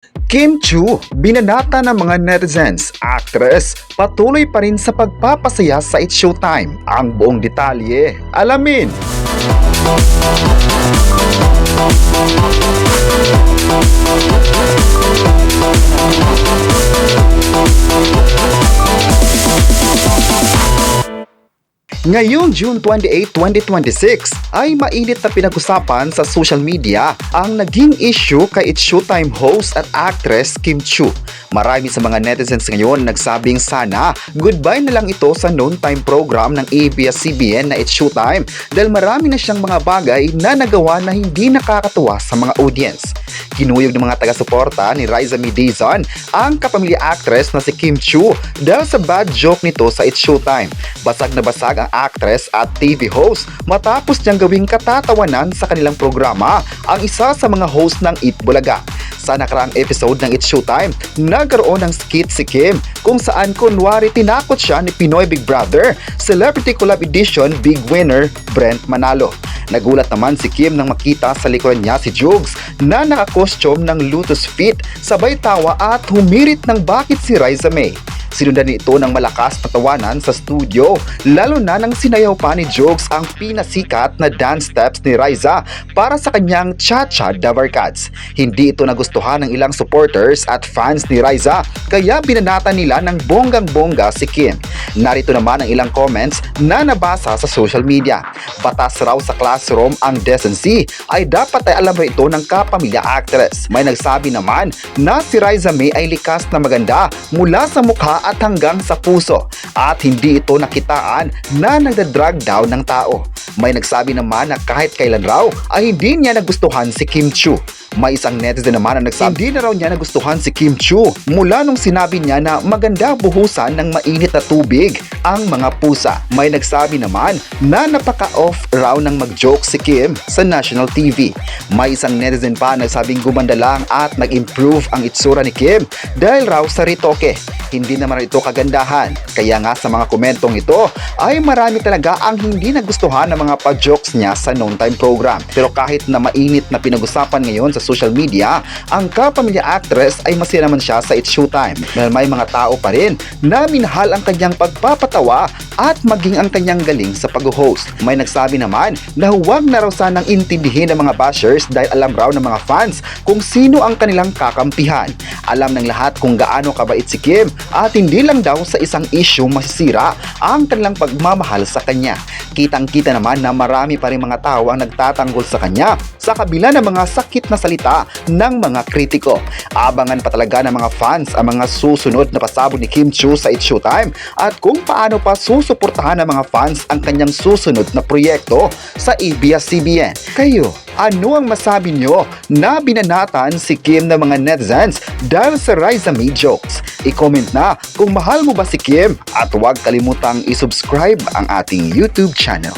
Kim Chu, binanata ng mga netizens, actress, patuloy pa rin sa pagpapasaya sa It's Showtime. Ang buong detalye, alamin! Ngayong June 28, 2026 ay mainit na pinag-usapan sa social media ang naging issue kay It's Showtime host at actress Kim Chu. Marami sa mga netizens ngayon nagsabing sana goodbye na lang ito sa noon time program ng ABS-CBN na It's Showtime dahil marami na siyang mga bagay na nagawa na hindi nakakatuwa sa mga audience. Kinuyog ng mga taga-suporta ni Riza May Dizon ang kapamilya actress na si Kim Chu dahil sa bad joke nito sa It's Showtime. Basag na basag ang actress at TV host matapos niyang gawing katatawanan sa kanilang programa ang isa sa mga host ng Eat Bulaga. Sa nakaraang episode ng It's Showtime, nagkaroon ng skit si Kim kung saan kunwari tinakot siya ni Pinoy Big Brother Celebrity Collab Edition Big Winner Brent Manalo. Nagulat naman si Kim nang makita sa likuran niya si Jugs na nakakostyum ng Lotus Fit, sabay tawa at humirit ng bakit si Riza May. Sinundan nito ng malakas na tawanan sa studio, lalo na nang sinayaw pa ni Jugs ang pinasikat na dance steps ni Riza para sa kanyang Cha-Cha Dabarkads. Hindi ito nagustuhan ng ilang supporters at fans ni Riza, kaya binanata nila ng bonggang-bongga si Kim. Narito naman ang ilang comments na nabasa sa social media. Batas raw sa classroom ang decency, ay dapat ay alam ito ng kapamilya actress. May nagsabi naman na si Riza May ay likas na maganda mula sa mukha at hanggang sa puso at hindi ito nakitaan na nagdadrag daw ng tao. May nagsabi naman na kahit kailan raw ay hindi niya nagustuhan si Kim Chu. May isang netizen naman na nagsabi hindi na raw niya nagustuhan si Kim Chu mula nung sinabi niya na maganda buhusan ng mainit na tubig ang mga pusa. May nagsabi naman na napaka-off raw ng mag-joke si Kim sa national TV. May isang netizen pa na nagsabing gumanda lang at nag-improve ang itsura ni Kim dahil raw sa ritoke. Hindi naman ito kagandahan. Kaya nga sa mga komentong ito ay marami talaga ang hindi nagustuhan ng mga pa-jokes niya sa noon time program. Pero kahit na mainit na pinag-usapan ngayon sa social media, ang kapamilya actress ay masaya naman siya sa It's Showtime dahil may mga tao pa rin na minahal ang kanyang pagpapatawa at maging ang kanyang galing sa pag-host. May nagsabi naman na huwag na raw sanang intindihin ng mga bashers dahil alam raw ng mga fans kung sino ang kanilang kakampihan. Alam ng lahat kung gaano kabait si Kim at hindi lang daw sa isang issue masisira ang kanilang pagmamahal sa kanya. Kitang-kita naman na marami pa rin mga tao ang nagtatanggol sa kanya sa kabila ng mga sakit na salita ng mga kritiko. Abangan pa talaga ng mga fans ang mga susunod na pasabog ni Kim Chu sa It's Showtime at kung paano pa susuportahan ng mga fans ang kanyang susunod na proyekto sa ABS-CBN. Kayo, ano ang masabi nyo na binanatan si Kim ng mga netizens dahil sa Riza May jokes? I-comment na kung mahal mo ba si Kim at huwag kalimutang i-subscribe ang ating YouTube channel.